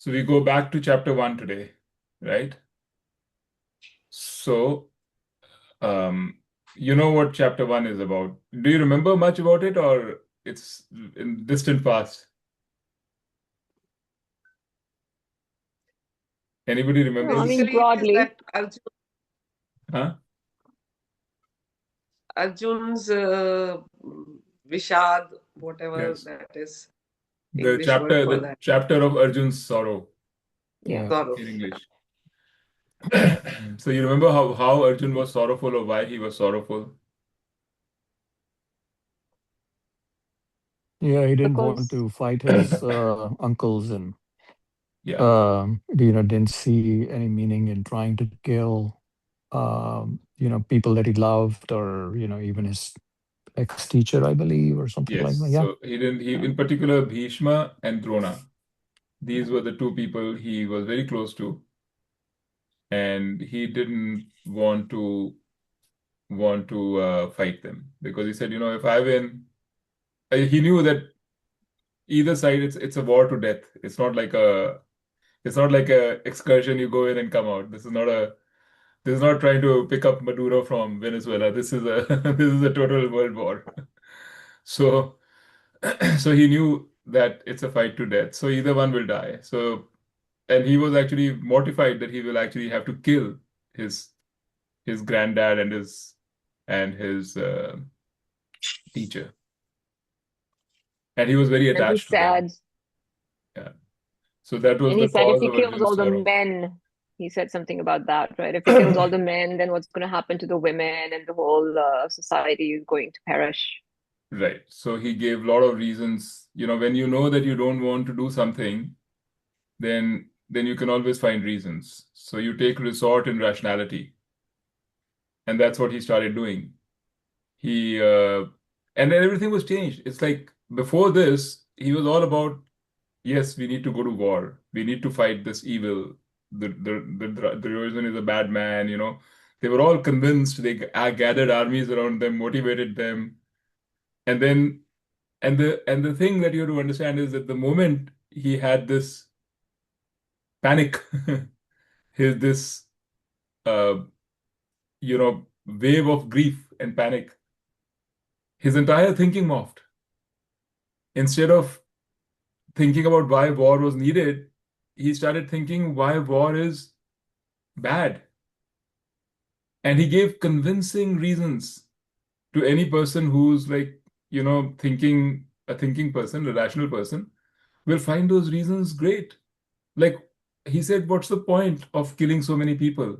So we go back to chapter 1 today, right? So, you know what chapter 1 is about. Do you remember much about it, or it's in distant past? Anybody No, I remembers? mean, Basically, it is broadly. that Arjun, Huh? Arjun's Vishad, whatever Yes. that is, The English word chapter, for the that. chapter of Arjun's sorrow Yeah. Sorrow. in English. So you remember how Arjun was sorrowful, or why he was sorrowful? Yeah, he didn't want Because to fight his uncles and Yeah. didn't see any meaning in trying to kill people that he loved, or even his ex-teacher, I believe, or something like Yes. that. Yeah. So he didn't, Yeah. in particular, Bhishma and Drona. These were the two people he was very close to, and he didn't want to fight them because he said, if I win, he knew that either side it's a war to death. It's not like a excursion you go in and come out. This is not trying to pick up Maduro from Venezuela. This is a this is a total world war. So so he knew that it's a fight to death. So either one will die. And he was actually mortified that he will actually have to kill his his granddad and his teacher. And he was very and he attached to them. said, Yeah. So that was and he the said if cause he of kills Arjun's all the sorrow. men, he said something about that, right? If he kills all the men, then what's going to happen to the women, and the whole society is going to perish. Right. So he gave a lot of reasons. When you know that you don't want to do something, then you can always find reasons. So you take resort in rationality. And that's what he started doing. He and then everything was changed. It's like before this, he was all about, yes, we need to go to war. We need to fight this evil. The Duryodhana is a bad man. They were all convinced. They gathered armies around them, motivated them, and then and the thing that you have to understand is that the moment he had this panic, his this uh, wave of grief and panic, his entire thinking morphed. Instead of thinking about why war was needed, he started thinking why war is bad. And he gave convincing reasons to any person who's like, a thinking person, a rational person, will find those reasons great. Like he said, what's the point of killing so many people?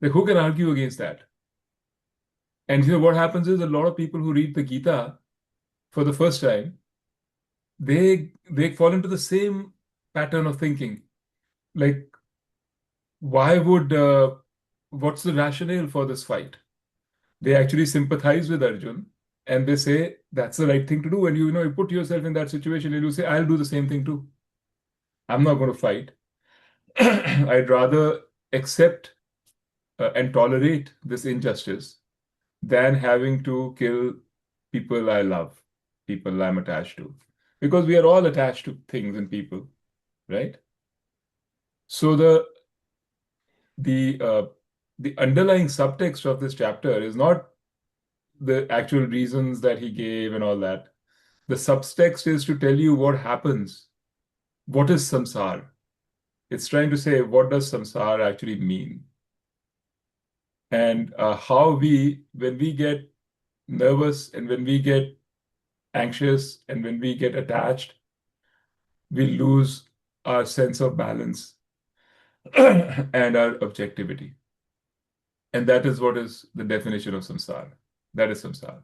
Like, who can argue against that? And what happens is a lot of people who read the Gita for the first time, they fall into the same pattern of thinking. Like, why would what's the rationale for this fight? They actually sympathize with Arjun and they say that's the right thing to do. And you put yourself in that situation and you say, I'll do the same thing too. I'm not going to fight. I'd rather accept and tolerate this injustice than having to kill people I love, people I'm attached to. Because we are all attached to things and people, right? So the uh, the underlying subtext of this chapter is not the actual reasons that he gave and all that. The subtext is to tell you what happens. What is samsara? It's trying to say, what does samsara actually mean? And how when we get nervous and when we get anxious and when we get attached, we lose our sense of balance and our objectivity. And that is what is the definition of samsara. That is samsara.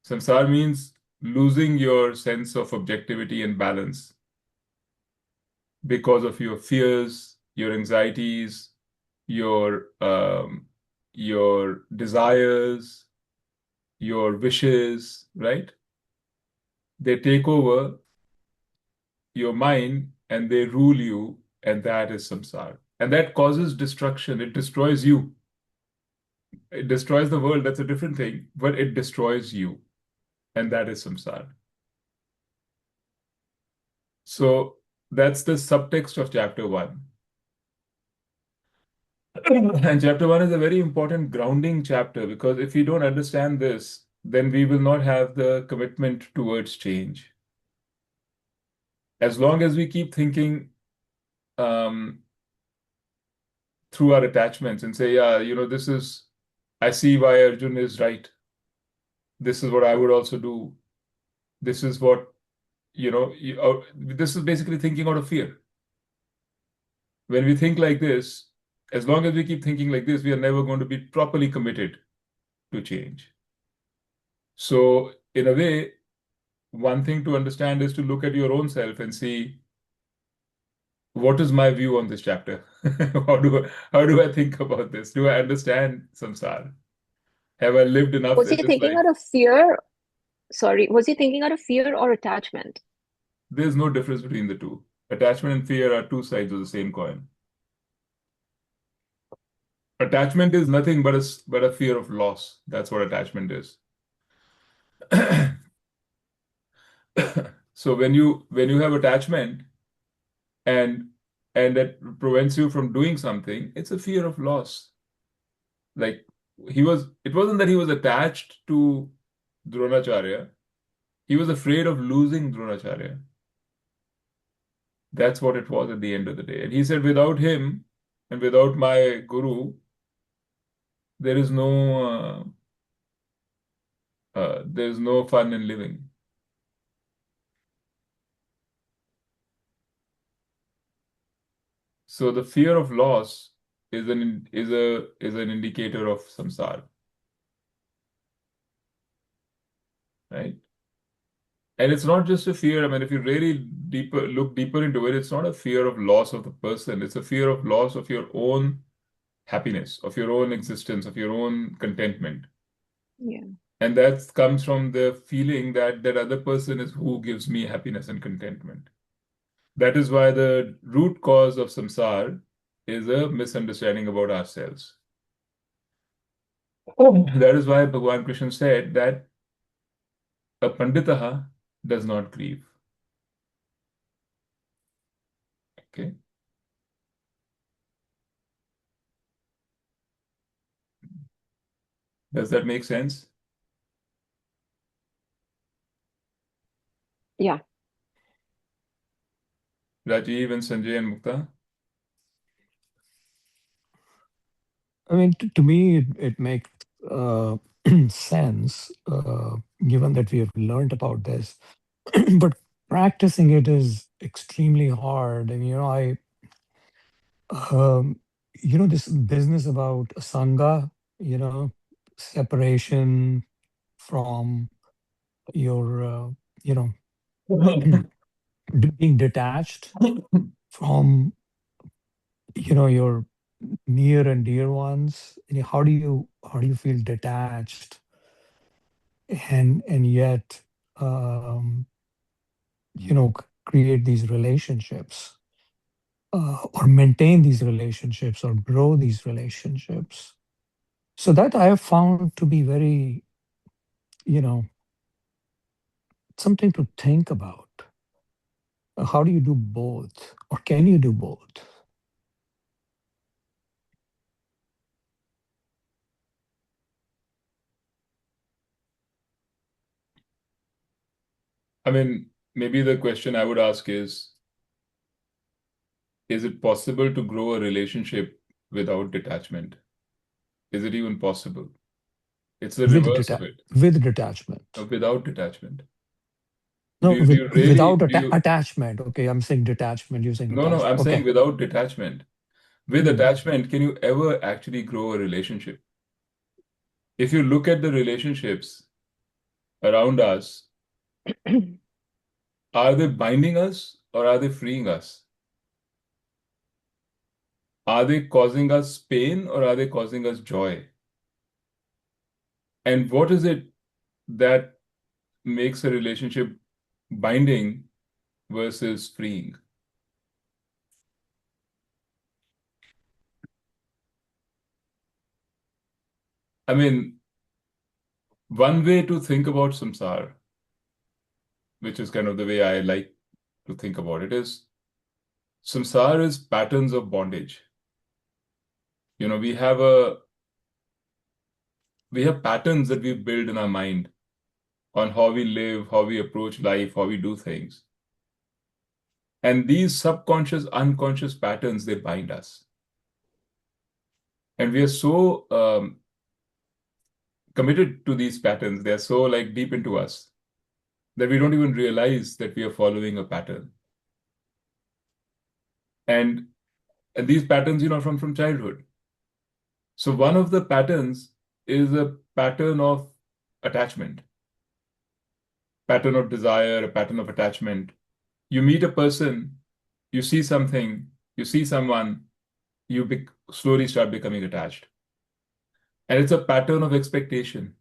Samsara means losing your sense of objectivity and balance because of your fears, your anxieties, your desires, your wishes, right? They take over your mind and they rule you, and that is samsara. And that causes destruction. It destroys you. It destroys the world. That's a different thing, but it destroys you, and that is samsara. So That's the subtext of chapter 1. And chapter 1 is a very important grounding chapter, because if we don't understand this, then we will not have the commitment towards change. As long as we keep thinking through our attachments and say, yeah, I see why Arjun is right. This is what I would also do. This is what, this is basically thinking out of fear. When we think like this, as long as we keep thinking like this, we are never going to be properly committed to change. So, in a way, one thing to understand is to look at your own self and see, what is my view on this chapter? How do I think about this? Do I understand samsara? Have I lived enough Was in he this thinking life? out of fear? Sorry, was he thinking out of fear or attachment? There's no difference between the two. Attachment and fear are two sides of the same coin. Attachment is nothing but a fear of loss. That's what attachment is. So when you have attachment and that prevents you from doing something, it's a fear of loss. Like it wasn't that he was attached to Dronacharya. He was afraid of losing Dronacharya. That's what it was at the end of the day. And he said, without him and without my guru, there is there's no fun in living. So the fear of loss is an indicator of samsara, right? And it's not just a fear. I mean, if you really look deeper into it, it's not a fear of loss of the person. It's a fear of loss of your own happiness, of your own existence, of your own contentment. Yeah. And that comes from the feeling that that other person is who gives me happiness and contentment. That is why the root cause of samsara is a misunderstanding about ourselves. That is why Bhagavan Krishna said that a panditaha does not grieve. Okay. Does that make sense? Yeah. Rajiv and Sanjay and Mukta? I mean, to me, it makes sense, given that we have learned about this. But practicing it is extremely hard. And, um, this business about sangha, separation from your, you know, being detached from, your near and dear ones. And how do you feel detached and yet um, create these relationships, or maintain these relationships or grow these relationships? So that I have found to be very, you know something to think about. How do you do both, or can you do both? I mean, maybe the question I would ask is it possible to grow a relationship without detachment? Is it even possible? It's the with reverse of deta- it, with detachment. without detachment. No, Do you really, without do you, attachment. Okay, I'm saying detachment. You're saying no, no, I'm attachment. saying Okay. without detachment. With Hmm. attachment, can you ever actually grow a relationship? If you look at the relationships around us, are they binding us or are they freeing us? Are they causing us pain or are they causing us joy? And what is it that makes a relationship binding versus freeing? I mean, one way to think about samsara, which is kind of the way I like to think about it, is Samsara is patterns of bondage. You know, we have patterns that we build in our mind on how we live, how we approach life, how we do things. And these subconscious, unconscious patterns, they bind us. And we are so committed to these patterns, they're so like deep into us that we don't even realize that we are following a pattern. And these patterns, you know, from childhood. So one of the patterns is a pattern of attachment, pattern of desire, a pattern of attachment. You meet a person, you see something, you see someone, you slowly start becoming attached. And it's a pattern of expectation,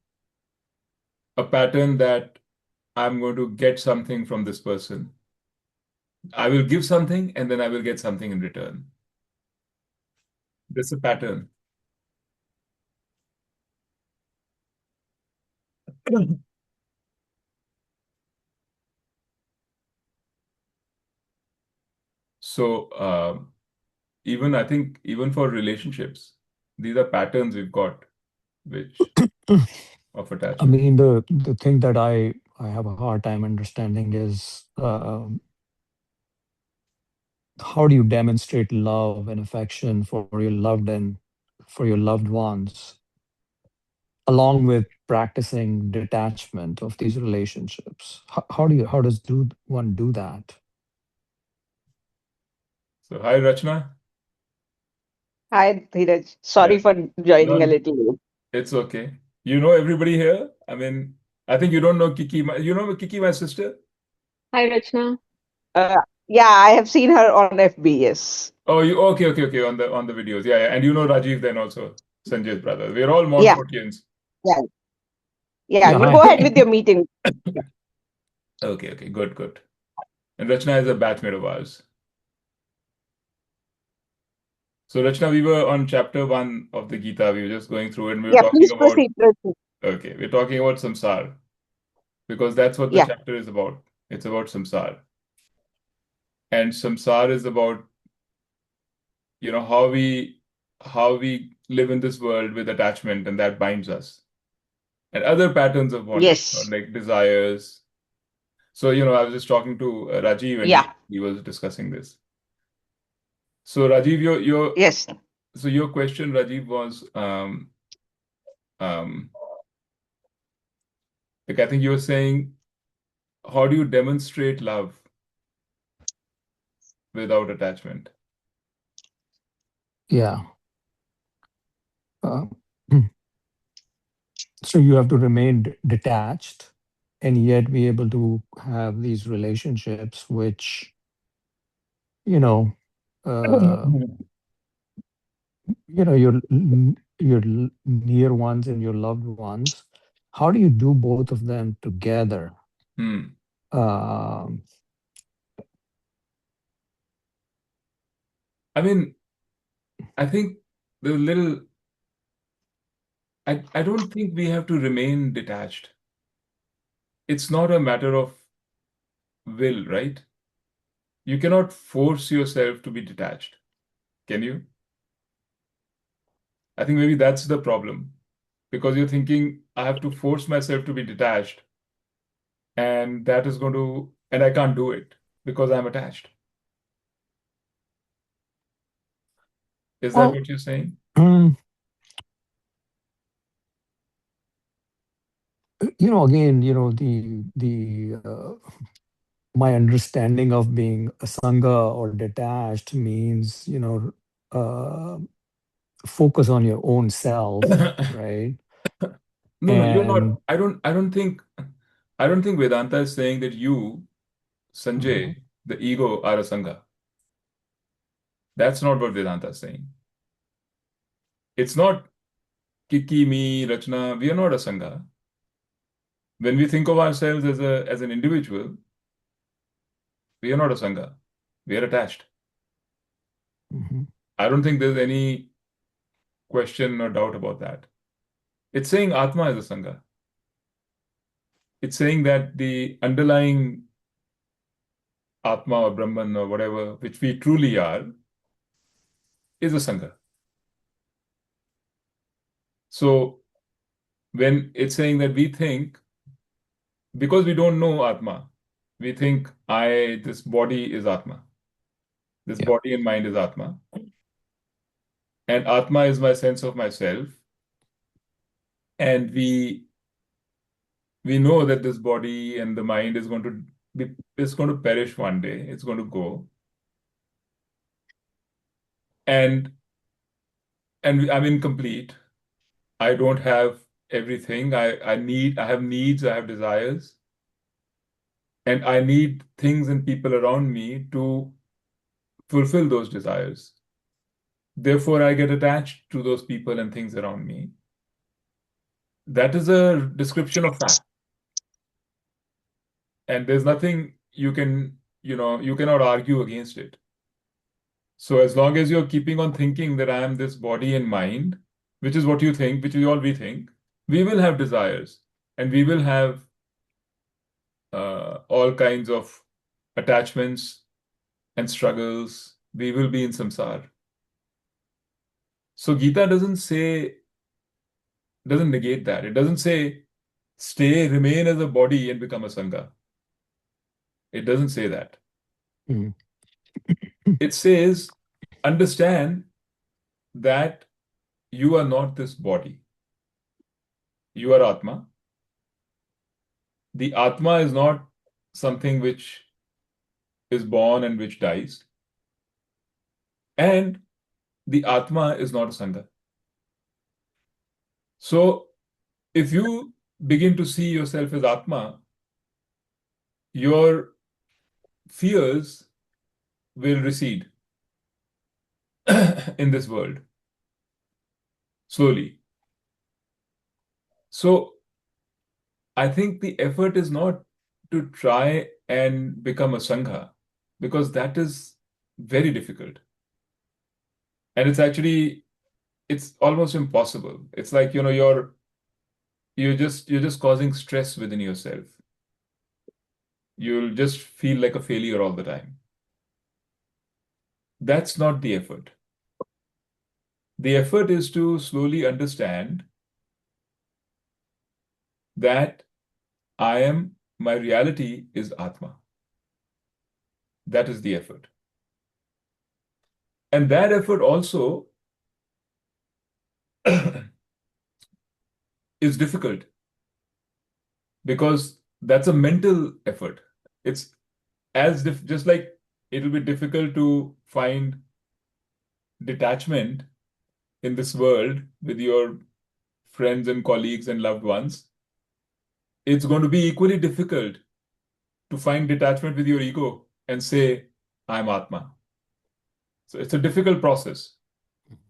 a pattern that I'm going to get something from this person. I will give something and then I will get something in return. This is a pattern. So even I think even for relationships, these are patterns we've got, which of I attachment. mean, the thing that I have a hard time understanding is how do you demonstrate love and affection for your loved ones, along with practicing detachment of these relationships? How does one do that? So hi Rachna. Hi, Dheeraj. Yeah. Sorry for joining a No, little late. it's okay. You know everybody here. I mean, I think you don't know Kiki. You know Kiki, my sister? Hi, Rachna. Uh, yeah, I have seen her on FB, yes. Oh, you okay on the videos. Yeah, yeah. And you know Rajiv then also, Sanjay's brother. We're all Yeah, Montfortians. yeah, yeah. Yeah, You go hi. ahead with your meeting. Yeah. Okay, good. And Rachna is a batchmate of ours. So Rachna, we were on chapter 1 of the Gita. We were just going through it and we were Yeah, talking please about proceed. Proceed. okay, we're talking about samsara because that's what the Yeah, chapter is about. It's about samsara. And samsara is about, you know, how we live in this world with attachment and that binds us. And other patterns of bondage, you know, yes, like desires. So, you know, I was just talking to Rajiv and yeah, he was discussing this. So Rajiv, yes. your question, Rajiv, was um like I think you were saying, how do you demonstrate love without attachment? Yeah. Uh, so you have to remain detached and yet be able to have these relationships which, you know, uh, your near ones and your loved ones. How do you do both of them together? Hmm. Um, I mean, I think the little I don't think we have to remain detached. It's not a matter of will, right? You cannot force yourself to be detached, can you? I think maybe that's the problem because you're thinking, I have to force myself to be detached, and and I can't do it because I'm attached. Is that well, what you're saying? mm, again, my understanding of being a sangha or detached means, uh, focus on your own self, right? No, you're not. And I don't think Vedanta is saying that you, Mhm. Sanjay, the ego, are a sangha. That's not what Vedanta is saying. It's not Kiki, me, Rachna. We are not a sangha. When we think of ourselves as an individual, we are not a sangha. We are attached. Mhm. I don't think there's any question or doubt about that. It's saying Atma is a sangha. It's saying that the underlying Atma or Brahman or whatever, which we truly are, is a Sangha. So when it's saying that we think, because we don't know Atma, we think this body is Atma. This Yeah. body and mind is Atma. And Atma is my sense of myself. And we know that this body and the mind is going to perish one day. It's going to go. And I'm incomplete. I don't have everything. I have needs, I have desires, and I need things and people around me to fulfill those desires. Therefore, I get attached to those people and things around me. That is a description of fact. And there's nothing you cannot argue against it. So as long as you're keeping on thinking that I am this body and mind, which is what you think, which we think, we will have desires and we will have all kinds of attachments and struggles. We will be in samsara. So Gita doesn't negate that. It doesn't say remain as a body and become a sangha. It doesn't say that. Mm. It says understand that you are not this body. You are Atma. The Atma is not something which is born and which dies. And the Atma is not a Sangha. So if you begin to see yourself as Atma, your fears will recede in this world slowly. So I think the effort is not to try and become a Sangha, because that is very difficult. And it's almost impossible. It's like, you're just causing stress within yourself. You'll just feel like a failure all the time. That's not the effort. The effort is to slowly understand that my reality is Atma. That is the effort. And that effort also is difficult because that's a mental effort. It's just like it will be difficult to find detachment in this world with your friends and colleagues and loved ones. It's going to be equally difficult to find detachment with your ego and say, I'm Atma. So it's a difficult process.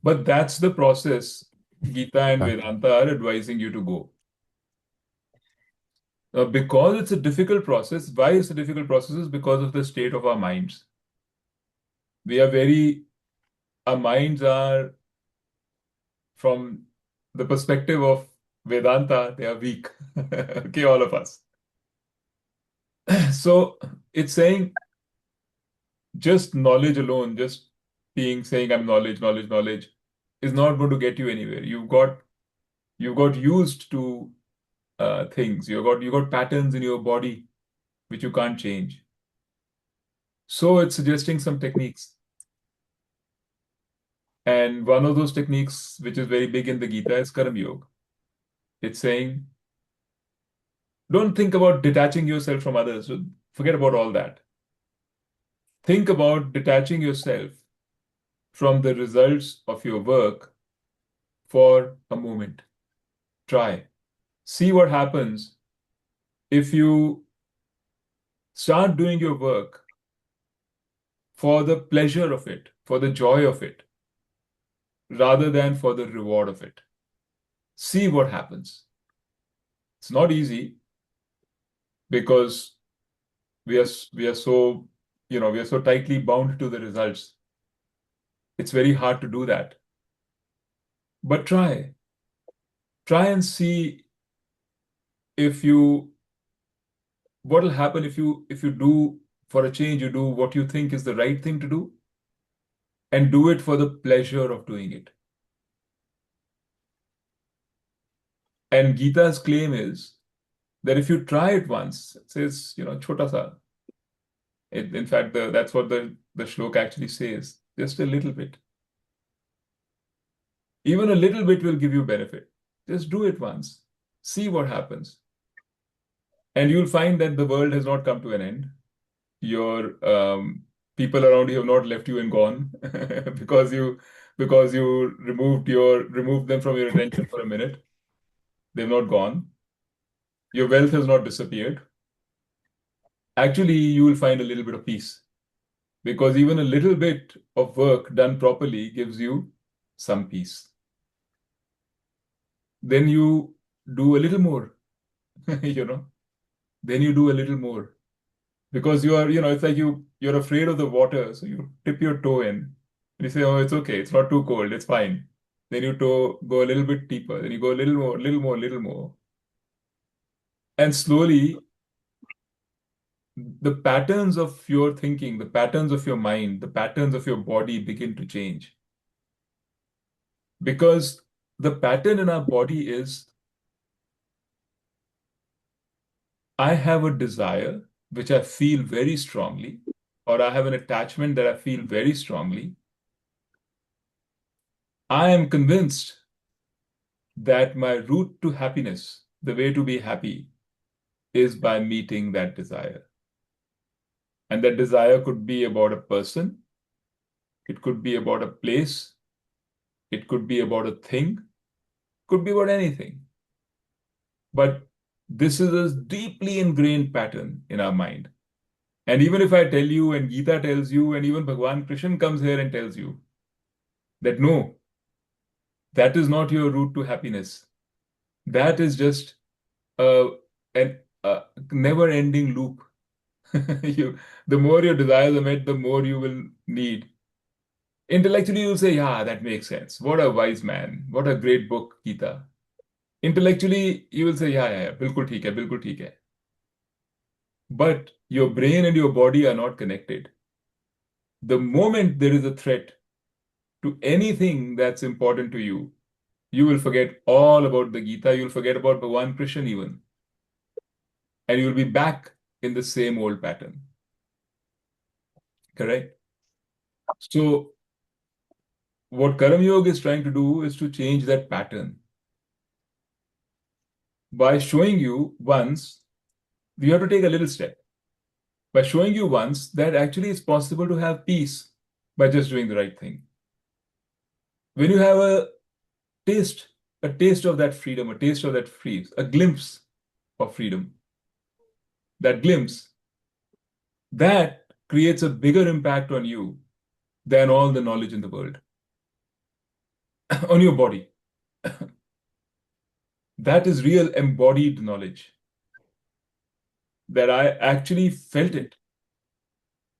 But that's the process Gita and Right. Vedanta are advising you to go. Because it's a difficult process, why it's a difficult process is because of the state of our minds. Our minds are, from the perspective of Vedanta, they are weak. Okay, all of us. So it's saying just knowledge alone, just saying I'm knowledge is not going to get you anywhere. You've got used to things. You got patterns in your body which you can't change. So it's suggesting some techniques. And one of those techniques, which is very big in the Gita, is Karma Yoga. It's saying, don't think about detaching yourself from others. Forget about all that. Think about detaching yourself from the results of your work for a moment. Try. See what happens if you start doing your work for the pleasure of it, for the joy of it, rather than for the reward of it. See what happens. It's not easy because we are so tightly bound to the results. It's very hard to do that. But try and see what will happen if you do for a change, you do what you think is the right thing to do and do it for the pleasure of doing it. And Gita's claim is that if you try it once, it says, chota sa. In fact, that's what the shlok actually says, just a little bit. Even a little bit will give you benefit. Just do it once. See what happens. And you'll find that the world has not come to an end. Your people around you have not left you and gone because you removed them from your attention for a minute. They've not gone. Your wealth has not disappeared. Actually, you will find a little bit of peace because even a little bit of work done properly gives you some peace. Then you do a little more, then you do a little more because you are, it's like you're afraid of the water. So you dip your toe in and you say, oh, it's okay. It's not too cold. It's fine. Then you go a little bit deeper. Then you go a little more, little more, little more. And slowly, the patterns of your thinking, the patterns of your mind, the patterns of your body begin to change. Because the pattern in our body is, I have a desire which I feel very strongly, or I have an attachment that I feel very strongly. I am convinced that my route to happiness, the way to be happy, is by meeting that desire. And that desire could be about a person, it could be about a place, it could be about a thing, could be about anything. But this is a deeply ingrained pattern in our mind. And even if I tell you, and Gita tells you, and even Bhagwan Krishna comes here and tells you that no, that is not your route to happiness. That is just a never-ending loop. The more your desires are met, the more you will need. Intellectually, you'll say, yeah, that makes sense. What a wise man. What a great book, Gita. Intellectually, you will say, yeah, bilkul theek hai, bilkul theek hai. But your brain and your body are not connected. The moment there is a threat to anything that's important to you, you will forget all about the Gita. You'll forget about Bhagwan Krishna even. And you'll be back in the same old pattern. Correct? So, what Karam Yoga is trying to do is to change that pattern. By showing you once, you have to take a little step. By showing you once that actually it's possible to have peace by just doing the right thing. When you have a taste of that freedom, a taste of that freeze, a glimpse of freedom, that glimpse, that creates a bigger impact on you than all the knowledge in the world, on your body. That is real embodied knowledge. That I actually felt it.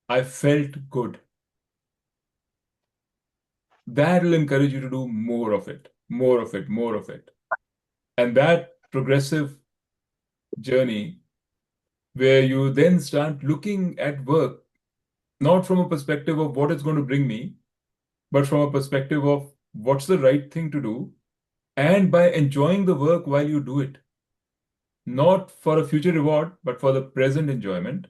I felt good. That will encourage you to do more of it, more of it, more of it. And that progressive journey where you then start looking at work, not from a perspective of what it's going to bring me, but from a perspective of what's the right thing to do, and by enjoying the work while you do it, not for a future reward, but for the present enjoyment.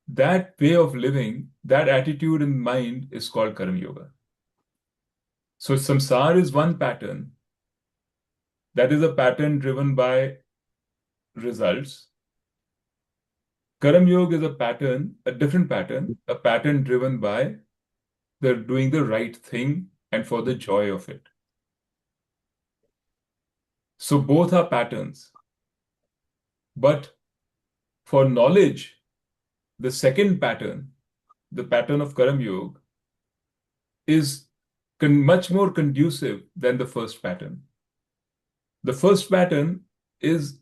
That way of living, that attitude in mind is called Karma Yoga. So samsara is one pattern. That is a pattern driven by results. Karma Yoga is a pattern, a different pattern, a pattern driven by doing the right thing and for the joy of it. So both are patterns. But for knowledge, the second pattern, the pattern of Karma Yoga, is much more conducive than the first pattern. The first pattern is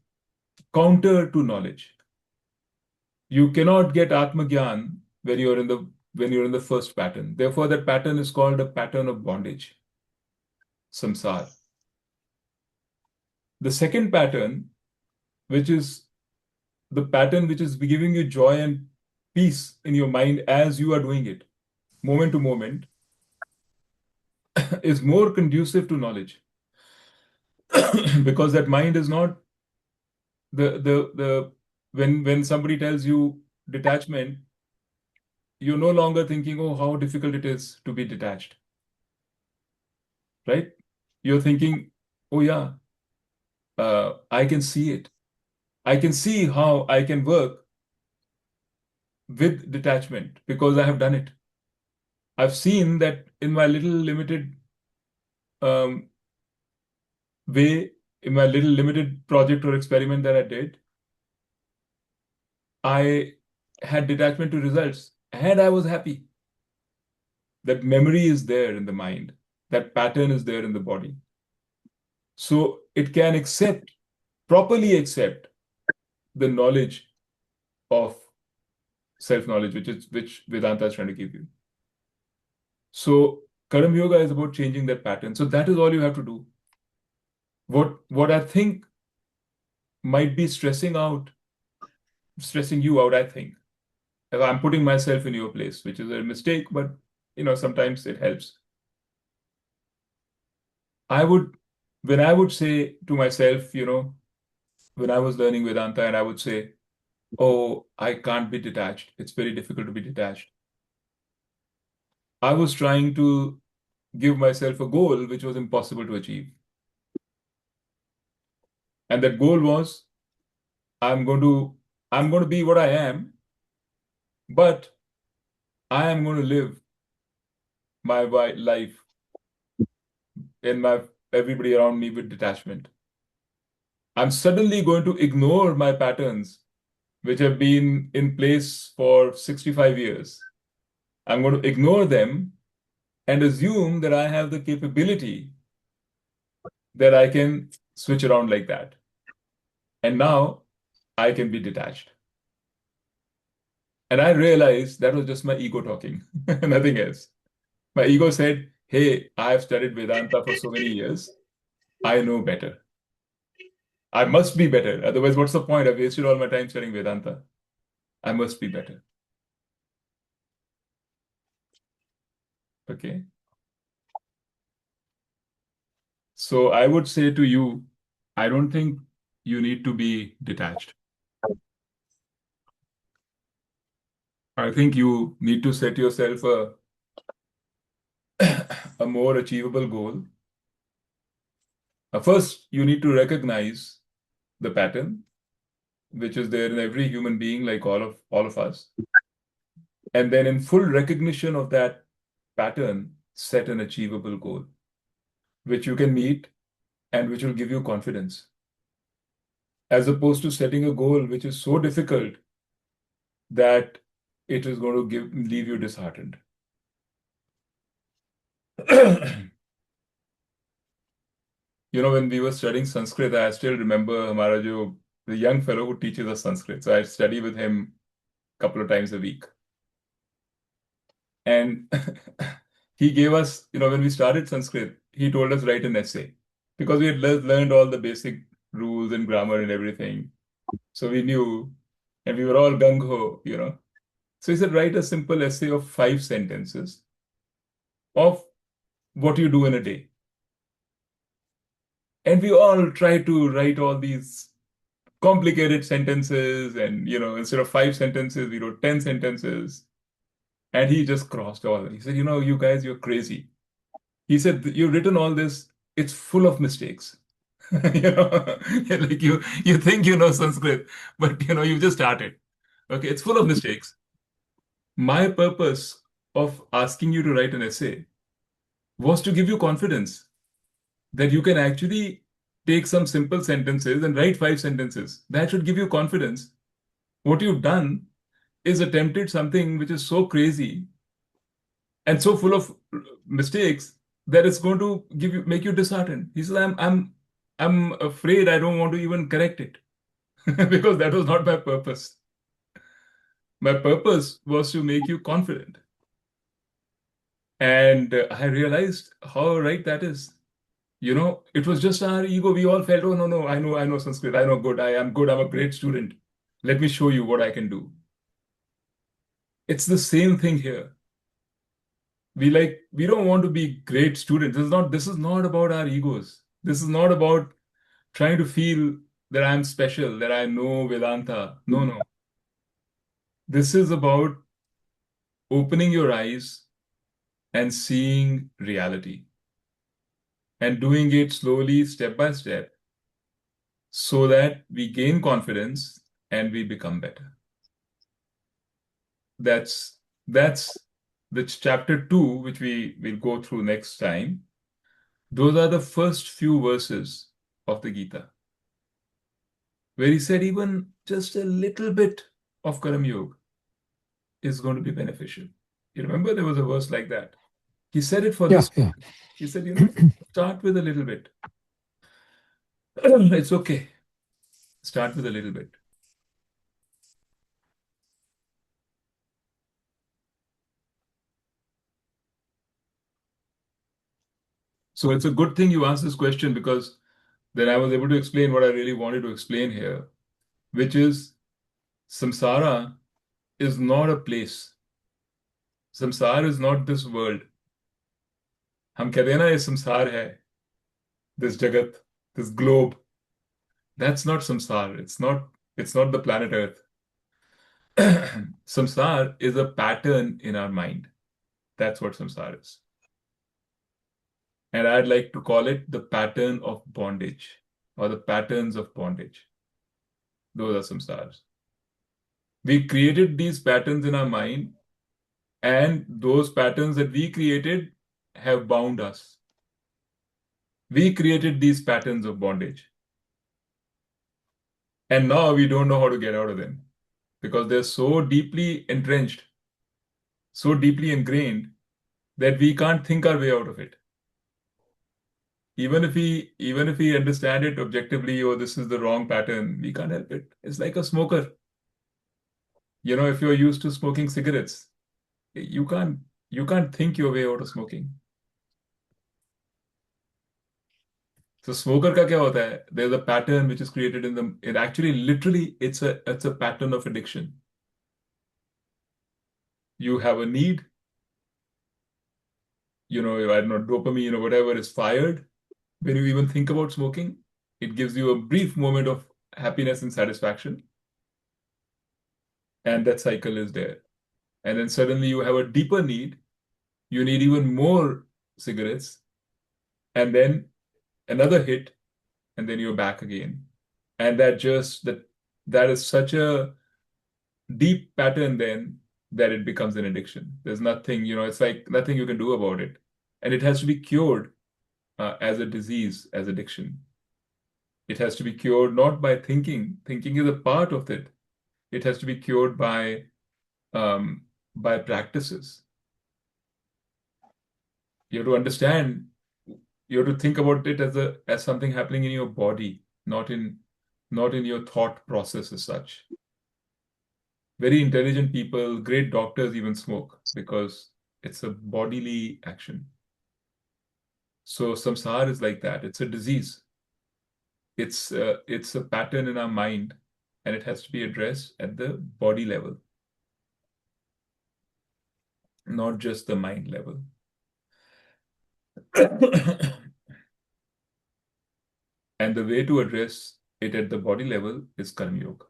counter to knowledge. You cannot get Atma Gyan when you're in the first pattern. Therefore, that pattern is called a pattern of bondage, samsara. The second pattern, which is the pattern which is giving you joy and peace in your mind as you are doing it, moment to moment, is more conducive to knowledge. Because that mind is not the when somebody tells you detachment, you're no longer thinking, oh, how difficult it is to be detached, right? You're thinking, oh yeah, I can see it. I can see how I can work with detachment because I have done it. I've seen that in my little limited um, way, in my little limited project or experiment that I did, I had detachment to results and I was happy. That memory is there in the mind, that pattern is there in the body. So it can properly accept the knowledge of self-knowledge, which Vedanta is trying to give you. So Karma Yoga is about changing that pattern. So that is all you have to do. What I think might be stressing you out, I think. If I'm putting myself in your place, which is a mistake, but sometimes it helps. When I would say to myself, when I was learning Vedanta, and I would say, oh, I can't be detached. It's very difficult to be detached. I was trying to give myself a goal which was impossible to achieve. And that goal was I'm going to be what I am, but I am going to live my life and my everybody around me with detachment. I'm suddenly going to ignore my patterns, which have been in place for 65 years. I'm going to ignore them and assume that I have the capability that I can switch around like that. And now I can be detached. And I realized that was just my ego talking, nothing else. My ego said, hey, I've studied Vedanta for so many years. I know better. I must be better. Otherwise, what's the point? I've wasted all my time studying Vedanta. I must be better. Okay. So I would say to you, I don't think you need to be detached. I think you need to set yourself a more achievable goal. First, you need to recognize the pattern, which is there in every human being, like all of us. And then in full recognition of that pattern, set an achievable goal, which you can meet and which will give you confidence. As opposed to setting a goal which is so difficult that it is going to leave you disheartened. When we were studying Sanskrit, I still remember the young fellow who teaches us Sanskrit. So I study with him a couple of times a week. And he gave us, when we started Sanskrit, he told us write an essay because we had learned all the basic rules and grammar and everything. So we knew, and we were all gung-ho. So he said, write a simple essay of 5 sentences of what you do in a day. And we all tried to write all these complicated sentences, and instead of 5 sentences, we wrote 10 sentences. And he just crossed all. He said, you guys, you're crazy. He said, you've written all this, it's full of mistakes. Like you think you know Sanskrit, but you've just started. Okay, it's full of mistakes. My purpose of asking you to write an essay was to give you confidence that you can actually take some simple sentences and write 5 sentences. That should give you confidence. What you've done is attempted something which is so crazy and so full of mistakes that it's going to make you disheartened. He says, I'm afraid I don't want to even correct it because that was not my purpose. My purpose was to make you confident. And I realized how right that is. It was just our ego. We all felt, oh, no, I know Sanskrit. I know good. I am good. I'm a great student. Let me show you what I can do. It's the same thing here. We don't want to be great students. This is not about our egos. This is not about trying to feel that I'm special, that I know Vedanta. No, no. This is about opening your eyes and seeing reality and doing it slowly, step by step, so that we gain confidence and we become better. That's the chapter 2, which we will go through next time. Those are the first few verses of the Gita, where he said even just a little bit of Karam Yoga is going to be beneficial. You remember there was a verse like that. He said it for Yeah, this. yeah. He said, start with a little bit. It's okay. Start with a little bit. So it's a good thing you asked this question, because then I was able to explain what I really wanted to explain here, which is samsara is not a place. Samsara is not this world. हम कहते हैं ना ये संसार है, this jagat, this globe. That's not samsara. It's not the planet Earth. Samsara is a pattern in our mind. That's what samsara is. And I'd like to call it the pattern of bondage, or the patterns of bondage. Those are samsaras. We created these patterns in our mind, and those patterns that we created have bound us. We created these patterns of bondage. And now we don't know how to get out of them, because they're so deeply entrenched, so deeply ingrained, that we can't think our way out of it. Even if we understand it objectively, oh, this is the wrong pattern, we can't help it. It's like a smoker. If you're used to smoking cigarettes, you can't think your way out of smoking. So smoker का क्या होता है? There's a pattern which is created it actually literally it's a pattern of addiction. You have a need, I don't know, dopamine or whatever is fired when you even think about smoking. It gives you a brief moment of happiness and satisfaction, and that cycle is there. And then suddenly you have a deeper need. You need even more cigarettes, and then another hit, and then you're back again. And that is such a deep pattern then, that it becomes an addiction. There's nothing, it's like nothing you can do about it. And it has to be cured as a disease, as addiction. It has to be cured not by thinking. Thinking is a part of it. It has to be cured by practices. You have to understand, you have to think about it as something happening in your body, not in your thought process as such. Very intelligent people, great doctors even smoke because it's a bodily action. So samsara is like that. It's a disease. It's a pattern in our mind, and it has to be addressed at the body level, not just the mind level. And the way to address it at the body level is Karma Yoga.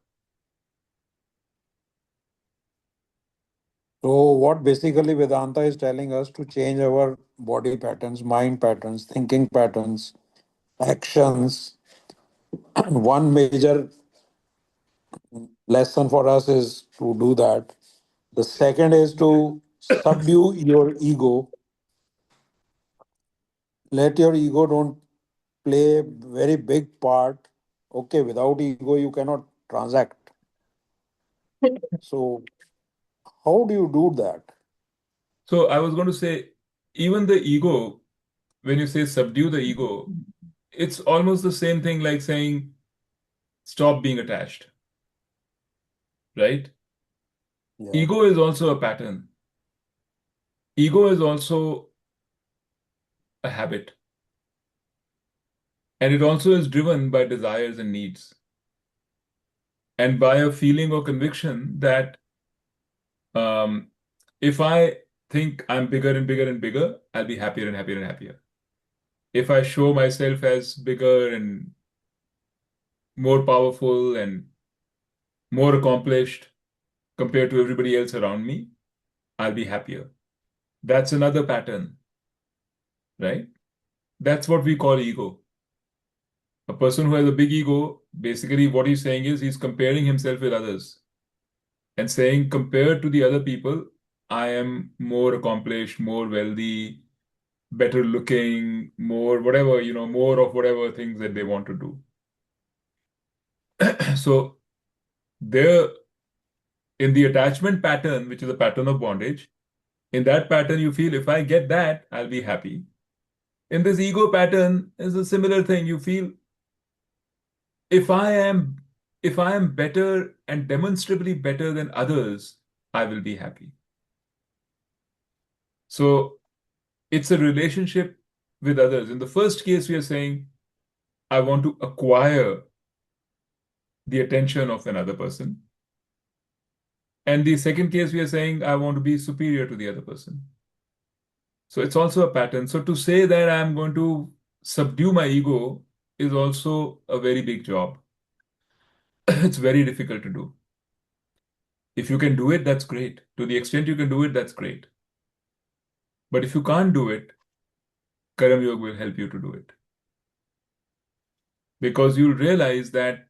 So, what basically Vedanta is telling us to change our body patterns, mind patterns, thinking patterns, actions. One major lesson for us is to do that. The second is to subdue your ego. Let your ego don't play very big part. Okay, without ego you cannot transact. So, how do you do that? So I was going to say, even the ego, when you say subdue the ego, it's almost the same thing like saying stop being attached, right? Yeah. Ego is also a pattern. Ego is also a habit. And it also is driven by desires and needs, and by a feeling or conviction that If I think I'm bigger and bigger and bigger, I'll be happier and happier and happier. If I show myself as bigger and more powerful and more accomplished compared to everybody else around me, I'll be happier. That's another pattern, right? That's what we call ego. A person who has a big ego, basically what he's saying is he's comparing himself with others and saying, compared to the other people, I am more accomplished, more wealthy, better looking, more whatever, more of whatever things that they want to do. So there, in the attachment pattern, which is a pattern of bondage, in that pattern, you feel if I get that, I'll be happy. In this ego pattern is a similar thing. You feel if I am if I am better and demonstrably better than others, I will be happy. So it's a relationship with others. In the first case, we are saying, I want to acquire the attention of another person. And the second case, we are saying, I want to be superior to the other person. So it's also a pattern. So to say that I'm going to subdue my ego is also a very big job. It's very difficult to do. If you can do it, that's great. To the extent you can do it, that's great. But if you can't do it, Karam Yoga will help you to do it. Because you'll realize that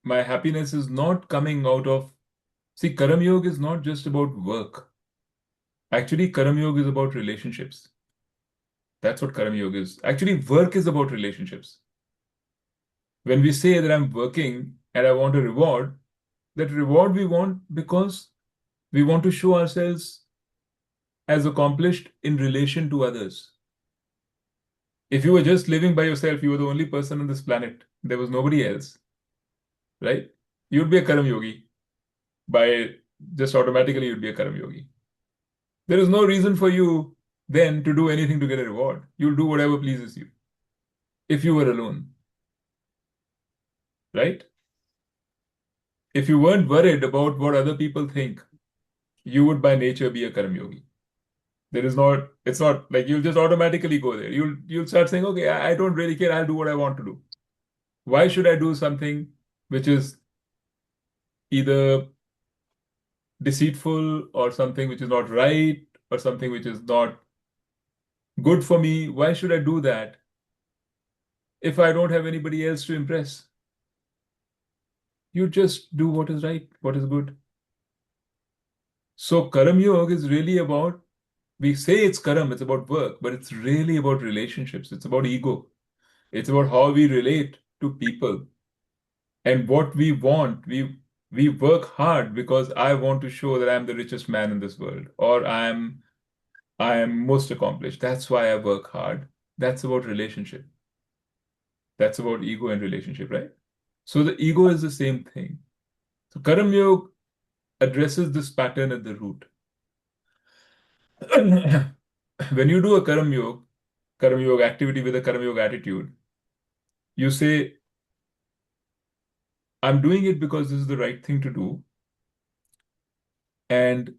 my happiness is not coming out of. See, Karam Yoga is not just about work. Actually, Karam Yoga is about relationships. That's what Karam Yoga is. Actually, work is about relationships. When we say that I'm working and I want a reward, that reward we want because we want to show ourselves as accomplished in relation to others. If you were just living by yourself, you were the only person on this planet, there was nobody else, right? You'd be a Karam Yogi. By just automatically, you'd be a Karam Yogi. There is no reason for you then to do anything to get a reward. You'll do whatever pleases you if you were alone, right? If you weren't worried about what other people think, you would by nature be a Karam Yogi. It's not like you'll just automatically go there. You'll start saying, okay, I don't really care. I'll do what I want to do. Why should I do something which is either deceitful or something which is not right or something which is not good for me? Why should I do that if I don't have anybody else to impress? You just do what is right, what is good. So Karam Yoga is really about, we say it's Karam, it's about work, but it's really about relationships. It's about ego. It's about how we relate to people and what we want. We work hard because I want to show that I'm the richest man in this world, or I am most accomplished. That's why I work hard. That's about relationship. That's about ego and relationship, right? So the ego is the same thing. So Karam Yoga addresses this pattern at the root. When you do a Karam Yoga activity with a Karam Yoga attitude, you say, I'm doing it because this is the right thing to do. And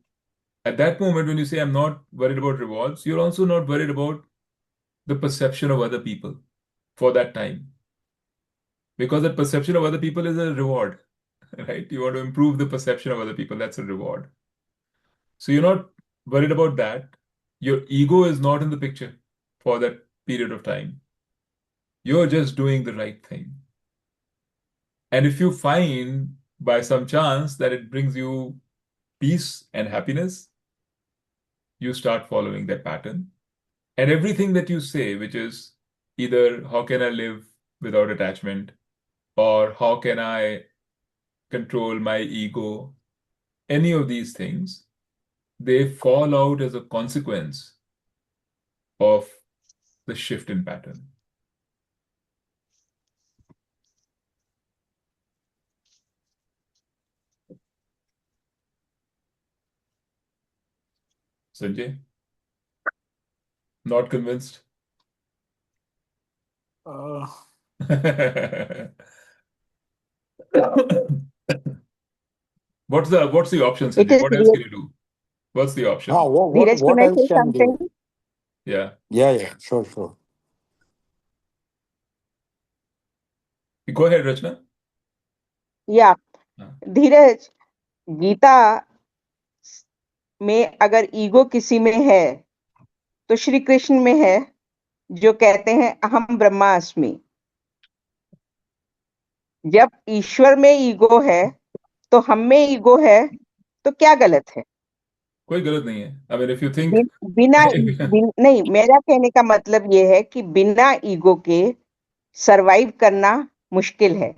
at that moment, when you say, I'm not worried about rewards, you're also not worried about the perception of other people for that time. Because that perception of other people is a reward, right? You want to improve the perception of other people, that's a reward. So you're not worried about that. Your ego is not in the picture for that period of time. You're just doing the right thing. And if you find by some chance that it brings you peace and happiness, you start following that pattern. And everything that you say, which is either how can I live without attachment, or how can I control my ego, any of these things, they fall out as a consequence of the shift in pattern. Sanjay, not convinced? Uh, What What's the option, It Sanjay? is What else real. can you do? What's the option? Dheeraj, can What I else say can you do? something? Yeah. Yeah, sure. Go ahead, Rachna. Yeah, हाँ, धीरज, गीता में अगर ego किसी में है तो श्री कृष्ण में है, जो कहते हैं अहम ब्रह्मास्मि। जब ईश्वर में ईगो है तो हम में ईगो है, तो क्या गलत है? कोई गलत नहीं है। I mean, if you think नहीं, मेरा कहने का मतलब ये है कि बिना ईगो के सरवाइव करना मुश्किल है।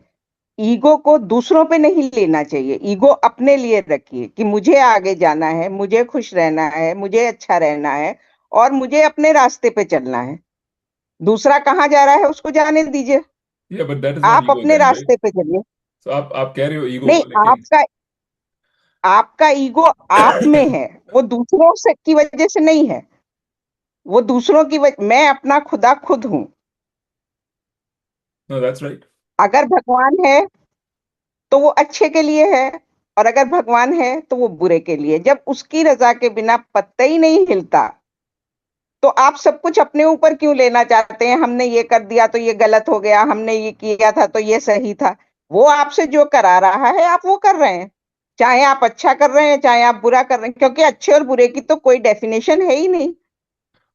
ईगो को दूसरों पे नहीं लेना चाहिए, ईगो अपने लिए रखिए कि मुझे आगे जाना है, मुझे खुश रहना है, मुझे अच्छा रहना है और मुझे अपने रास्ते पे चलना है। दूसरा कहाँ जा रहा है उसको जाने दीजिए, yeah, but that is not आप ego अपने then, right? रास्ते पे चलिए। So आप कह रहे हो ईगो, नहीं, लेकिन आपका ईगो आप में है, वो दूसरों से की वजह से नहीं है, वो दूसरों की वजह। मैं अपना खुदा खुद हूं। no, that's right. अगर भगवान है तो वो अच्छे के लिए है, और अगर भगवान है तो वो बुरे के लिए। जब उसकी रजा के बिना पत्ता ही नहीं हिलता, तो आप सब कुछ अपने ऊपर क्यों लेना चाहते हैं? हमने ये कर दिया तो ये गलत हो गया, हमने ये किया था तो ये सही था। वो आपसे जो करा रहा है आप वो कर रहे हैं, चाहे आप अच्छा कर रहे हैं चाहे आप बुरा कर रहे हैं, क्योंकि अच्छे और बुरे की तो कोई डेफिनेशन है ही नहीं।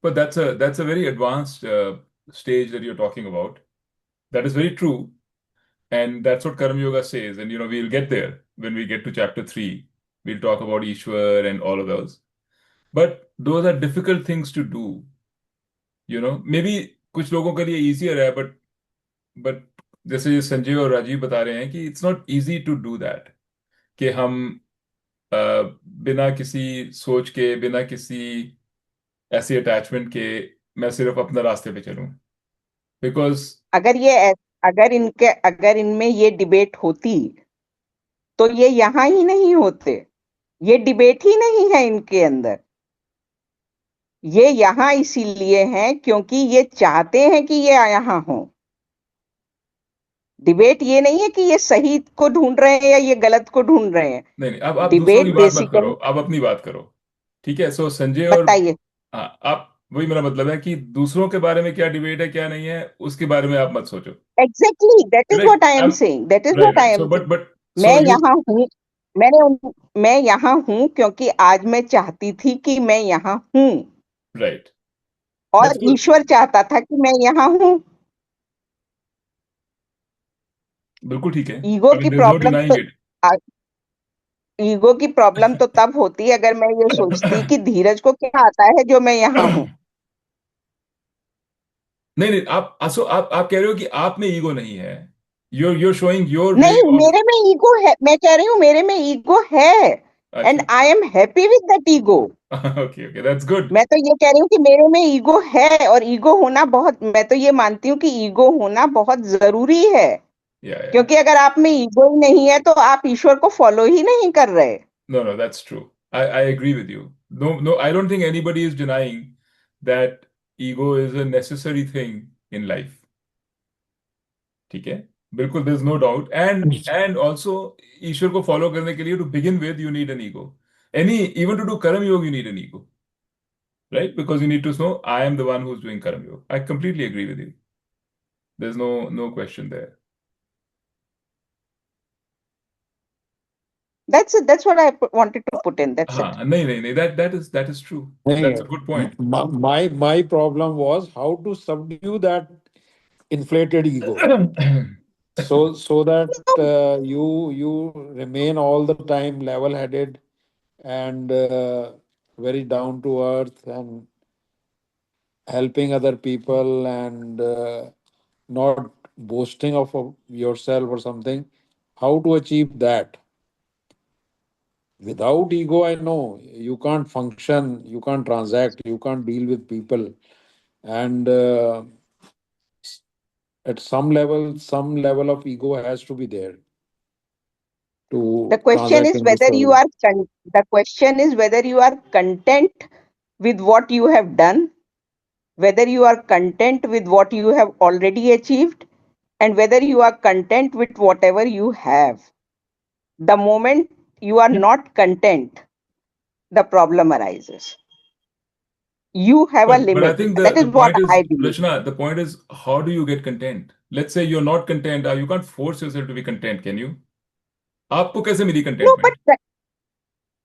But that's a very advanced stage that you're talking about. That is very true, and that's what Karma Yoga says. And we'll get there when we get to chapter 3. We'll talk about Ishwar and all of those. But those are difficult things to do. Maybe कुछ लोगों के लिए easier है, but जैसे संजय और राजीव बता रहे हैं कि it's not easy to do that. कि हम अ, बिना किसी सोच के, बिना किसी ऐसी अटैचमेंट के मैं सिर्फ अपना रास्ते पे चलूं, बिकॉज अगर इनमें ये डिबेट होती तो ये यहां ही नहीं होते। ये डिबेट ही नहीं है इनके अंदर। ये यहां इसीलिए हैं क्योंकि ये चाहते हैं कि ये यहां हो। डिबेट ये नहीं है कि ये सही को ढूंढ रहे हैं या ये गलत को ढूंढ रहे हैं। नहीं अब आप दूसरों की डिबेट बात मत करो, बेसिकली, आप अपनी बात करो। ठीक है, सो संजय और बताइए। हाँ, आप वही मेरा मतलब है कि दूसरों के बारे में क्या डिबेट है क्या नहीं है उसके बारे में आप मत सोचो। Exactly, that is what I am correct. Saying, that is right what I right, am so saying. But मैं सो यू यहाँ हूँ, मैं यहाँ हूँ क्योंकि आज मैं चाहती थी कि मैं यहाँ हूँ, राइट, और दैट्स गुड। ईश्वर चाहता था कि मैं यहाँ हूँ। बिल्कुल ठीक है, ईगो आई मीन की देयर इज नो प्रॉब्लम तो डिनाइंग इट। ईगो की प्रॉब्लम तो तब होती अगर मैं ये सोचती कि धीरज को क्या आता है जो मैं यहाँ हूँ। नहीं नहीं, आप कह रहे हो कि आप में ईगो नहीं है। you're showing your way नहीं, of मेरे में ईगो है, मैं कह रही हूँ मेरे में ईगो है, एंड अच्छा। I am happy with that ego. Okay that's good. मैं तो ये कह रही हूँ कि मेरे में ईगो है, और ईगो होना बहुत, मैं तो ये मानती हूँ कि ईगो होना बहुत जरूरी है, या क्योंकि अगर आप में ईगो ही नहीं है तो आप ईश्वर को फॉलो ही नहीं कर रहे। no, that's true. I agree with you. No, I don't think anybody is denying that ego is a necessary thing in life. ठीक है, बिल्कुल, there's no doubt. And also ईश्वर को फॉलो करने के लिए to begin with you need an ego. Even to do karma yoga you need an ego, right? Because you need to know I am the one who's doing karma yoga. I completely agree with you. There's no question there. That's what I wanted to put in, that's it. हाँ, नहीं, that is true. That's a good point. My problem was how to subdue that inflated ego, so that you remain all the time level headed and very down to earth and helping other people and not boasting of yourself or something. How to achieve that? Without ego, I know you can't function, you can't transact, you can't deal with people, and at some level of ego has to be there The to question transact is in this whether you world. are the question is whether you are content with what you have done, whether you are content with what you have already achieved, and whether you are content with whatever you have. The moment you are not content, the problem arises. You have a But I limit. think That the is what point is, I believe. Rachna, the point is, how do you get content? Let's say you're not content. You can't force yourself to be content, can you? आपको कैसे मिली No, but contentment?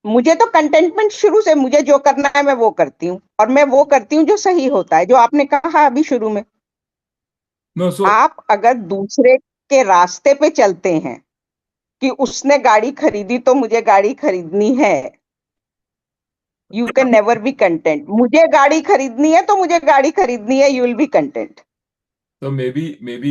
मुझे तो containment शुरू से, मुझे जो करना है मैं वो करती हूँ, और मैं वो करती हूँ जो सही होता है, जो आपने कहा अभी शुरू में। No, so आप अगर दूसरे के रास्ते पे चलते हैं कि उसने गाड़ी खरीदी तो मुझे गाड़ी खरीदनी है, you can never be content. मुझे गाड़ी खरीदनी है तो मुझे गाड़ी खरीदनी है, you will be content. maybe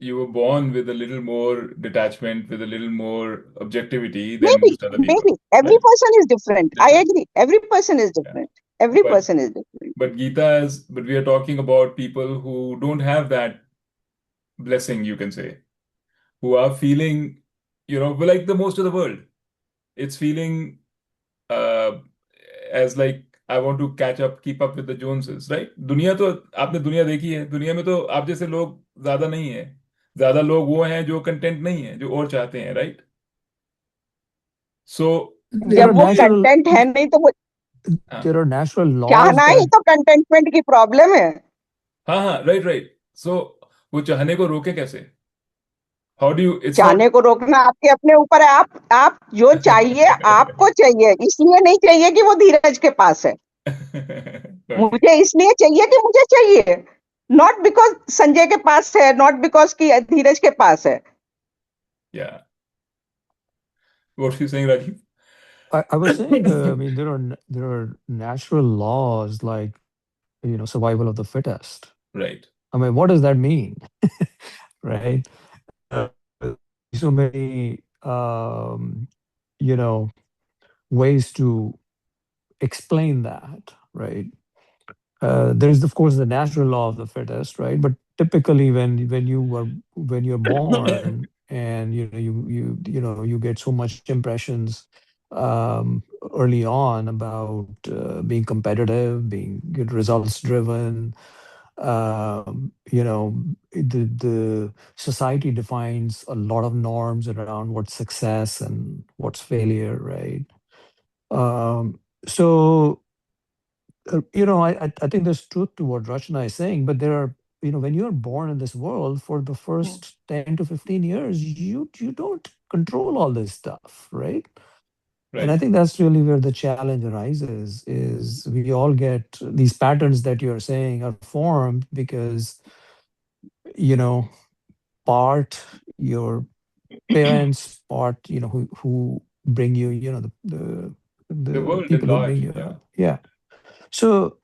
you were born with a little more detachment, with a little more objectivity may than be, most other people, every right? Person is different, I Different. Agree, every person is Yeah. Different, every But person is different. but we are talking about people who don't have that blessing, you can say, who are feeling, like the most of the world. It's feeling uh, as like I want to catch up, keep up with the Joneses, right? दुनिया तो आपने दुनिया देखी है, दुनिया में तो आप जैसे लोग ज्यादा नहीं है, ज्यादा लोग वो हैं जो कंटेंट नहीं है, जो और चाहते हैं, राइट? सो There are जब वो natural कंटेंट है नहीं तो वो there are natural laws चाहना ही that तो कंटेंटमेंट की प्रॉब्लम है। हाँ हाँ, राइट राइट। सो वो चाहने को रोके कैसे? How do you, it's not चाहने को रोकना आपके अपने ऊपर है। आप जो चाहिए आपको चाहिए, इसलिए नहीं चाहिए कि वो धीरज के पास है। ओके, मुझे इसलिए चाहिए कि मुझे चाहिए, नॉट बिकॉज संजय के पास है, नॉट बिकॉज कि धीरज के पास है। या what you saying, Rajiv? I was saying, I mean, there are natural laws like, survival of the fittest. Right I mean, what does that mean? Right? Uh, so many, you know, ways to explain that, right? There's of course the natural law of the fittest, right? But typically, when you're born and you get so much impressions um, early on about being competitive, being good results driven. The society defines a lot of norms around what's success and what's failure, right? So I think there's truth to what Rachna is saying, but there are, when you're born in this world for the first 10 to 15 years, you don't control all this stuff, right? And I right think that's really where the challenge arises, is we all get these patterns that you're saying are formed because, you know, part your parents, part, who bring you, the the world in people who bring large, you yeah, up. Yeah. So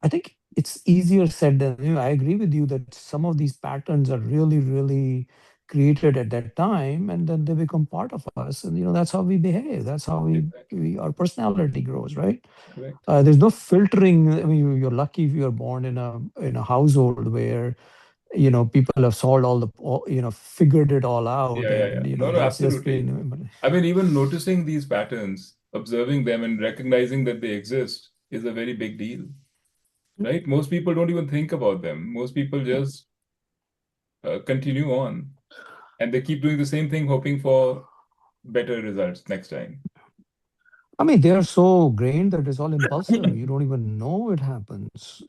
I think it's easier said than, I agree with you that some of these patterns are really, really created at that time, and then they become part of us, and that's how we behave. That's how exactly, our personality grows, right? correct. There's no filtering. I mean, you're lucky if you're born in a household where people have solved figured it all out, Yeah. and No, no, that's just absolutely. been. I mean, even noticing these patterns, observing them, and recognizing that they exist is a very big deal, right? Most people don't even think about them. Most people just continue on, and they keep doing the same thing, hoping for better results next time. I mean, they are so grained that it's all impulsive. You don't even know it happens.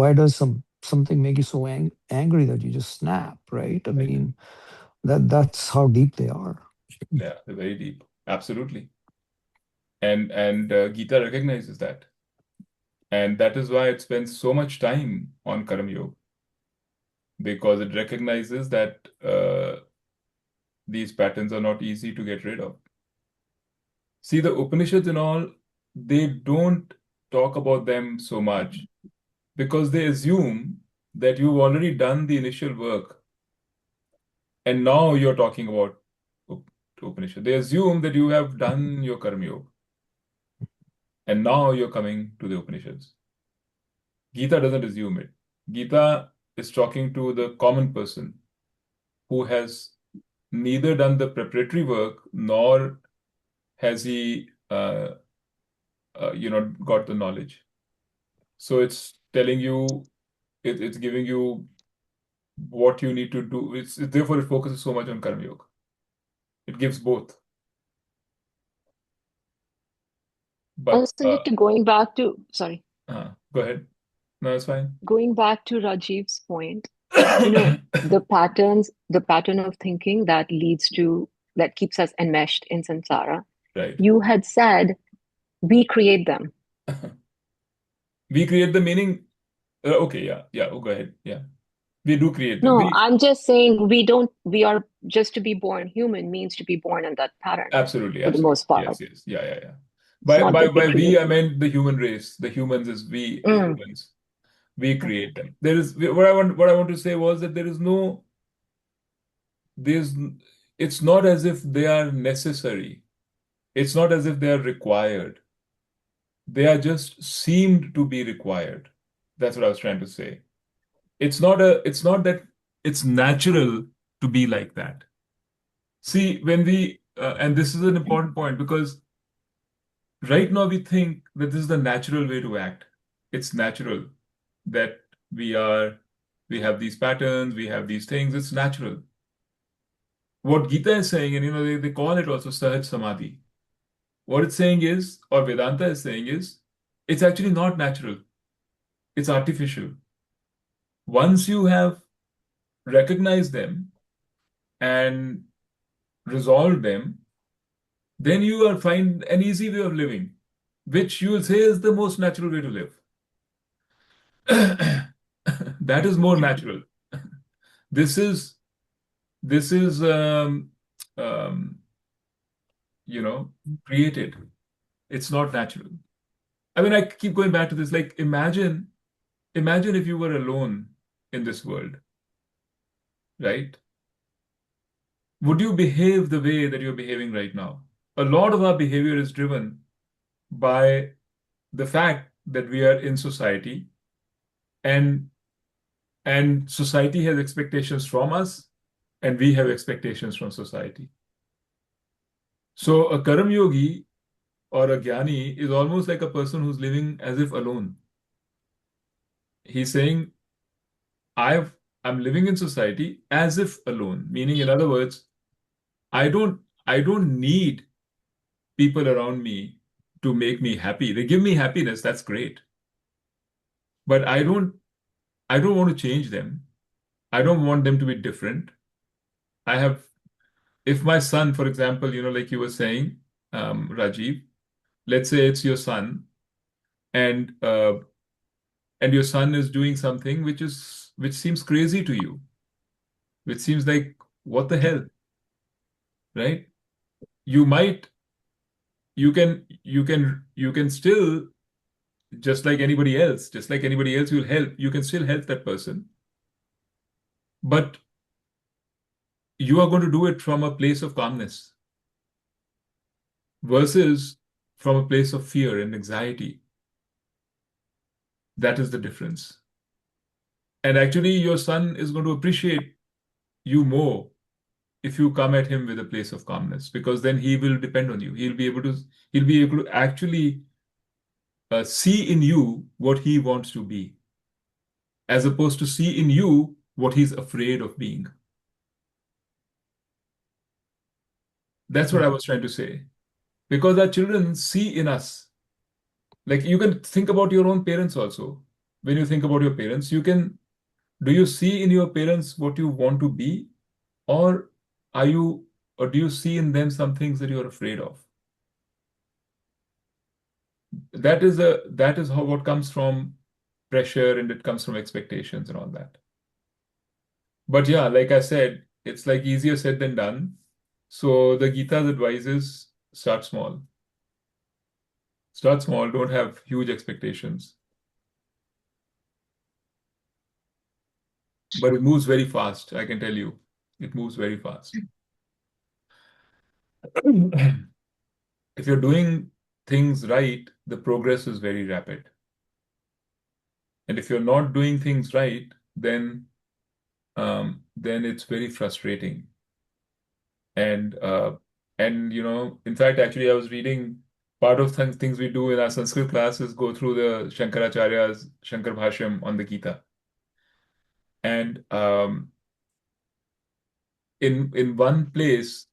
Why does something make you so angry that you just snap, right? I Right. mean, that's how deep they are. Yeah, they're very deep. Absolutely. And Gita recognizes that. And that is why it spends so much time on Karam Yoga, because it recognizes that these patterns are not easy to get rid of. See, the Upanishads and all, they don't talk about them so much because they assume that you've already done the initial work and now you're talking about Upanishad. They assume that you have done your Karma Yoga and now you're coming to the Upanishads. Gita doesn't assume it. Gita is talking to the common person who has neither done the preparatory work nor has he, got the knowledge. So it's telling you, it's giving you what you need to do. Therefore it focuses so much on Karma Yoga. It gives both. But Also, Nitin, going back to, sorry, go ahead. No, it's fine. going back to Rajiv's point, the pattern of thinking that leads to, that keeps us enmeshed in samsara. Right. You had said we create them. We create the meaning. Okay, yeah. Oh, go ahead. Yeah. We do create them. No, I'm just saying we are, just to be born human means to be born in that pattern Absolutely. for the most part. Yes. Yeah. It's not By that we we, create I them. meant the human race. The humans is we Mm, humans. We create okay. them. There is what I want to say was that there's it's not as if they are necessary. It's not as if they are required. They are just seemed to be required. That's what I was trying to say. It's not that it's natural to be like that. See, and this is an important point because right now we think that this is the natural way to act. It's natural that we are, we have these patterns, we have these things. It's natural. What Gita is saying, and they call it also Sahaj Samadhi. What it's saying is, or Vedanta is saying is, it's actually not natural. It's artificial. Once you have recognized them and resolved them, then you will find an easy way of living, which you will say is the most natural way to live. That is more natural. This is this is um, created. It's not natural. I mean, I keep going back to this. Like, imagine if you were alone in this world, right? Would you behave the way that you're behaving right now? A lot of our behavior is driven by the fact that we are in society, and society has expectations from us, and we have expectations from society. So a Karam Yogi or a Jnani is almost like a person who's living as if alone. He's saying, I'm living in society as if alone, meaning in other words, I don't need people around me to make me happy. They give me happiness, that's great. But I don't want to change them. I don't want them to be different. I have If my son, for example, like you were saying, Rajiv, let's say it's your son, and your son is doing something which seems crazy to you, which seems like what the hell, right? You might you can still, just like anybody else you'll help, you can still help that person, but you are going to do it from a place of calmness versus from a place of fear and anxiety. That is the difference. And actually, your son is going to appreciate you more if you come at him with a place of calmness, because then he will depend on you. He'll be able to actually see in you what he wants to be, as opposed to see in you what he's afraid of being. That's what I was trying to say. Because our children see in us. Like, you can think about your own parents also. When you think about your parents, do you see in your parents what you want to be? Or are you, or do you see in them some things that you're afraid of? That is how what comes from pressure, and it comes from expectations and all that. But yeah, like I said, it's like easier said than done. So the Gita's advice is start small. Start small, don't have huge expectations. But it moves very fast, I can tell you. It moves very fast. If you're doing things right, the progress is very rapid. And if you're not doing things right, then it's very frustrating. And in fact, actually, I was reading part of things we do in our Sanskrit class is go through the Shankaracharya's Shankar Bhashyam on the Gita. And in one place,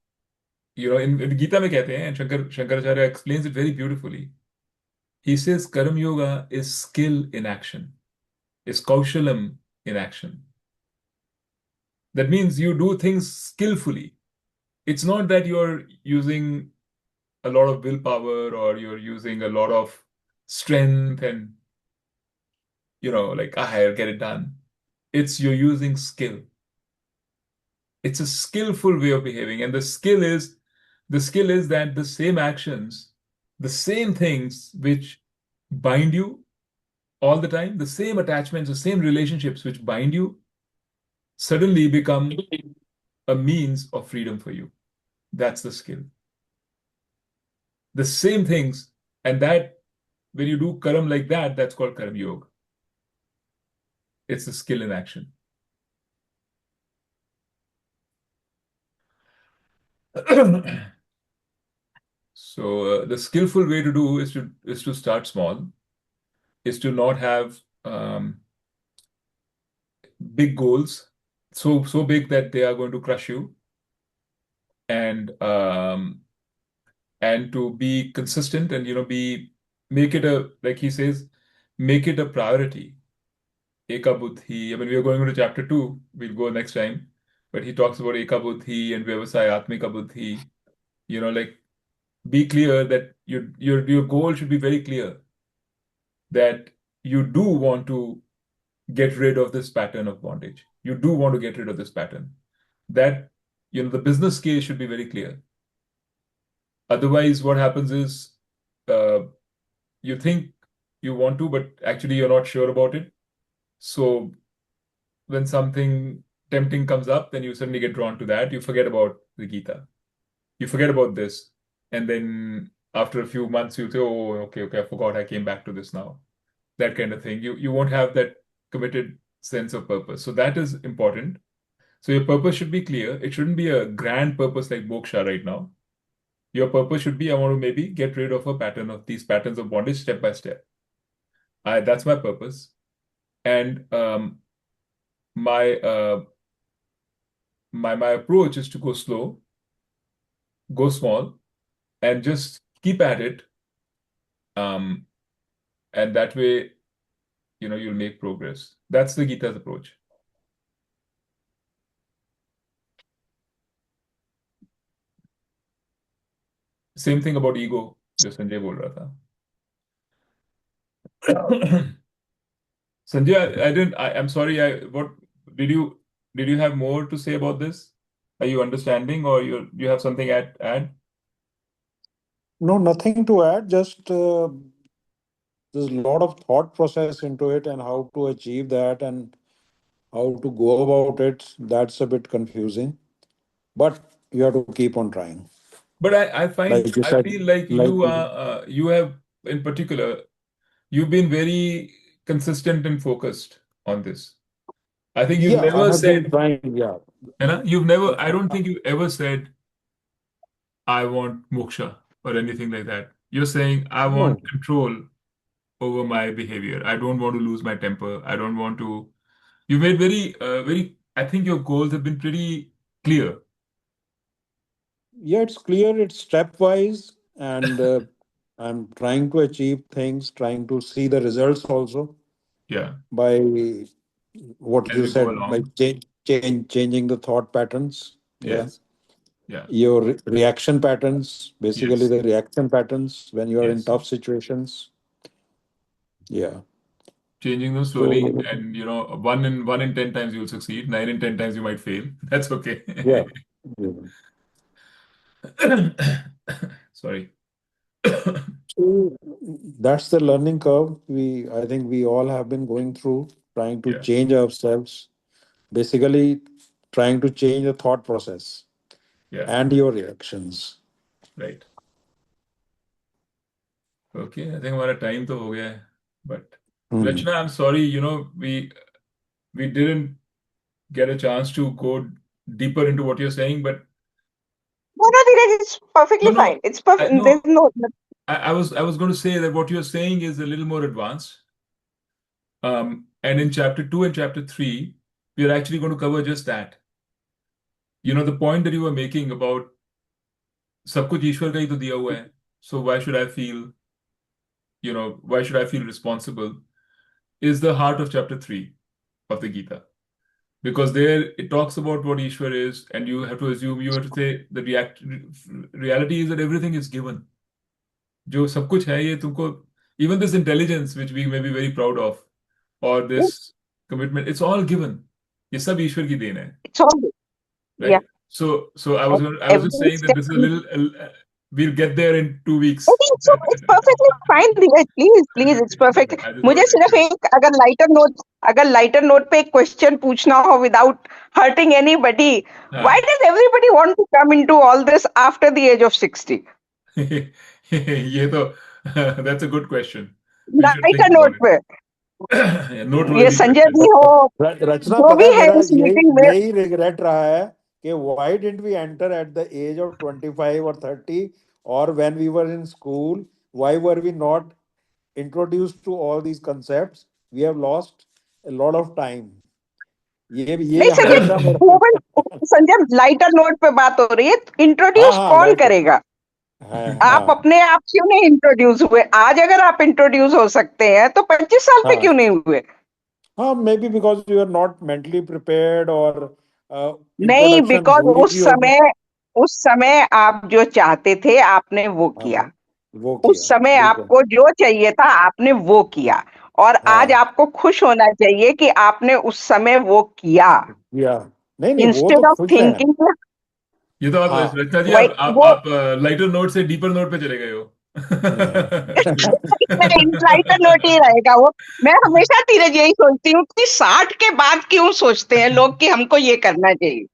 in Gita में कहते हैं, and Shankaracharya explains it very beautifully. He says Karma Yoga is skill in action, is kaushalam in action. That means you do things skillfully. It's not that you're using a lot of willpower or you're using a lot of strength and, I'll get it done. It's you're using skill. It's a skillful way of behaving. And the skill is that the same actions, the same things which bind you all the time, the same attachments, the same relationships which bind you, suddenly become a means of freedom for you. That's the skill. The same things, and that when you do karam like that, that's called karam yoga. It's a skill in action. So the skillful way to do is to start small, is to not have big goals, so big that they are going to crush you, and to be consistent and make it a, like he says, make it a priority. Eka buddhi. I mean, we are going into chapter 2. We'll go next time. But he talks about eka buddhi and vyavasaya atmika buddhi. Like, be clear that your goal should be very clear, that you do want to get rid of this pattern of bondage. You do want to get rid of this pattern. That, the business case should be very clear. Otherwise, what happens is, you think you want to, but actually you're not sure about it. So when something tempting comes up, then you suddenly get drawn to that. You forget about the Gita. You forget about this. And then after a few months, you say, oh, okay, I forgot. I came back to this now. That kind of thing. You won't have that committed sense of purpose. So that is important. So your purpose should be clear. It shouldn't be a grand purpose like moksha right now. Your purpose should be, I want to maybe get rid of these patterns of bondage step by step. That's my purpose. And my approach is to go slow, go small, and just keep at it. And that way, you'll make progress. That's the Gita's approach. Same thing about ego, जो संजय बोल रहा था. Sanjay, I'm sorry. What did you have more to say about this? Are you understanding, or you have something at add? No, nothing to add. Just there's a lot of thought process into it and how to achieve that and how to go about it. That's a bit confusing, but you have to keep on trying. But I Like you said, feel like like you have, in particular, you've been very consistent and focused on this. I think you've yeah, I never have been said, trying. Yeah, I don't think you ever said, I want moksha or anything like that. You're saying, I want no, control over my behavior. I don't want to lose my temper. I don't want to. You made I think your goals have been pretty clear. yeah, it's clear. It's stepwise, and I'm trying to achieve things, trying to see the results also Yeah, by what as you you go said, by along. changing the thought patterns. Yeah, Yes. Yeah. your reaction patterns, basically Yes. the reaction patterns when you are in Yes. tough situations. Yeah. Changing them slowly, So and 1 in 10 times you'll succeed. 9 in 10 times you might fail. That's okay. yeah. Yeah. Sorry. So that's the learning curve I think we all have been going through, trying to Yeah. change ourselves, basically trying to change the thought process Yeah. and your reactions. Right. Okay. I think हमारा time तो हो गया है. But Hmm. Rachna, I'm sorry. We didn't get a chance to go deeper into what you're saying, but No, Dheeraj, it's no, perfectly fine. no. It's perfect. No. There's no. I was going to say that what you're saying is a little more advanced. And in chapter 2 and chapter 3, we are actually going to cover just that. The point that you were making about सब कुछ ईश्वर का ही तो दिया हुआ है. So why should I feel responsible is the heart of chapter 3 of the Gita. Because there it talks about what Ishwar is, and you have to say the reality is that everything is given. जो सब कुछ है ये तुमको, even this intelligence which we may be very proud of, or this commitment, it's all given. ये सब ईश्वर की then है. It's all, right? yeah. So I was just saying that this is a little. We'll get there in 2 weeks. It's perfectly fine, Dhiraj. Please, it's perfect. मुझे सिर्फ एक अगर lighter note पे एक क्वेश्चन पूछना हो without hurting anybody, why does everybody want to come into all this after the age of 60? ये तो that's a good question. Lighter note पे नोट ये संजय जी हो, रचना, जो पता भी है है मेरा इस मीटिंग में, यही रिग्रेट रहा है कि why didn't we enter at the age of 25 or 30, or when we were in school, why were we not introduced to all these concepts? We have lost a lot of time. ये नहीं हमेशा मेरा Sanjay lighter note पे बात हो रही है, introduce हाँ, कौन लाइटर करेगा? है, आप अपने आप क्यों नहीं इंट्रोड्यूस हुए? आज अगर आप इंट्रोड्यूस हो सकते हैं तो 25 साल पे क्यों नहीं हुए? हाँ, maybe because you are not mentally prepared, or नहीं, introduction बिकॉज हुई भी होगी. उस समय आप जो चाहते थे आपने वो किया, वो उस किया, समय बिल्कुल. आपको जो चाहिए था आपने वो किया, और आज आपको खुश होना चाहिए कि आपने उस समय वो किया. नहीं, वो इंस्टेड तो ऑफ खुश हैं. थिंकिंग, ये तो आप रचना जी, आप लाइटर नोट से डीपर नोट पे चले गए हो. लाइटर नोट ही रहेगा वो. मैं हमेशा धीरज यही सोचती हूँ कि 60 के बाद क्यों सोचते हैं लोग कि हमको ये करना चाहिए.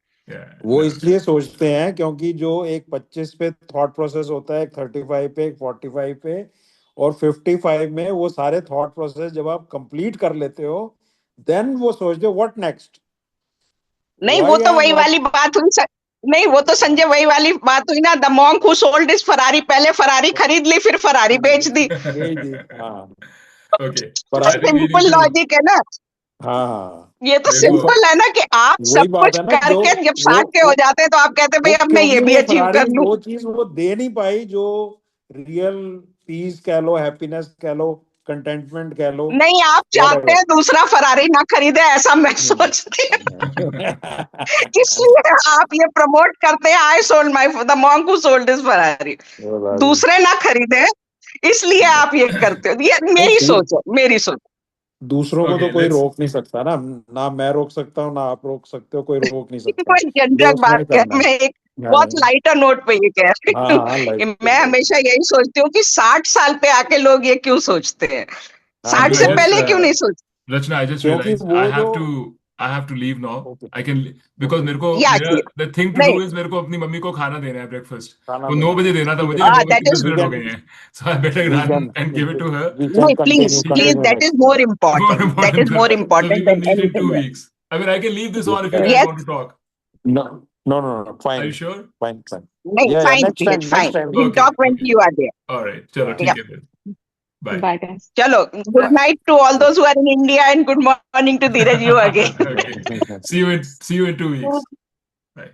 वो इसलिए सोचते हैं क्योंकि जो एक 25 पे थॉट प्रोसेस होता है, एक 35 पे, एक 45 पे, और 55 में वो सारे थॉट प्रोसेस जब आप कंप्लीट कर लेते हो, देन वो सोचते हो व्हाट नेक्स्ट. नहीं, वो तो वही वाली बात हुई. नहीं, वो तो संजय वही वाली बात हुई ना, the monk who sold his Ferrari. पहले फरारी खरीद ली, फिर फरारी बेच दी. ओके, सिंपल लॉजिक है ना. हाँ, ये तो सिंपल है ना कि आप सब कुछ करके जब 60 के हो जाते हैं तो आप कहते हैं भाई अब मैं ये भी अचीव कर लूं. वो चीज वो दे नहीं पाई जो रियल पीस कह लो, हैप्पीनेस कह लो, कंटेंटमेंट कह लो. नहीं, आप चाहते हैं दूसरा फरारी ना खरीदे, ऐसा मैं सोचती हूँ. इसलिए आप ये प्रमोट करते हैं, I sold my the monk who sold his Ferrari. दूसरे ना खरीदे, इसलिए आप ये करते हो. ये मेरी सोच. दूसरों को तो कोई रोक नहीं सकता ना मैं रोक सकता हूँ, ना आप रोक सकते हो, कोई रोक नहीं सकता. कोई जनरल बात है, मैं एक बहुत लाइटर नोट पे ये कह रही हूँ. मैं हमेशा यही सोचती हूँ कि 60 साल पे आके लोग ये क्यों सोचते हैं, 60 से पहले क्यों नहीं सोचते. Rachna, I just realized I have to leave now. Okay. I can because the thing to do is मेरे को अपनी मम्मी को खाना देना है, breakfast. वो 9 बजे देना था मुझे, 9:10 मिनट हो गए हैं. So I better run and give it to her. No, please, that is more important. That is more important So we will than meet in 2 anything else. weeks. I mean, I can leave this on if you guys want to talk. No, fine. Are you sure? Fine. Fine. We'll talk when you are there. All right. चलो ठीक है फिर. Bye. Bye, guys. चलो, good night to all those who are in India and good morning to Dheeraj you again. Okay. See you in 2 weeks.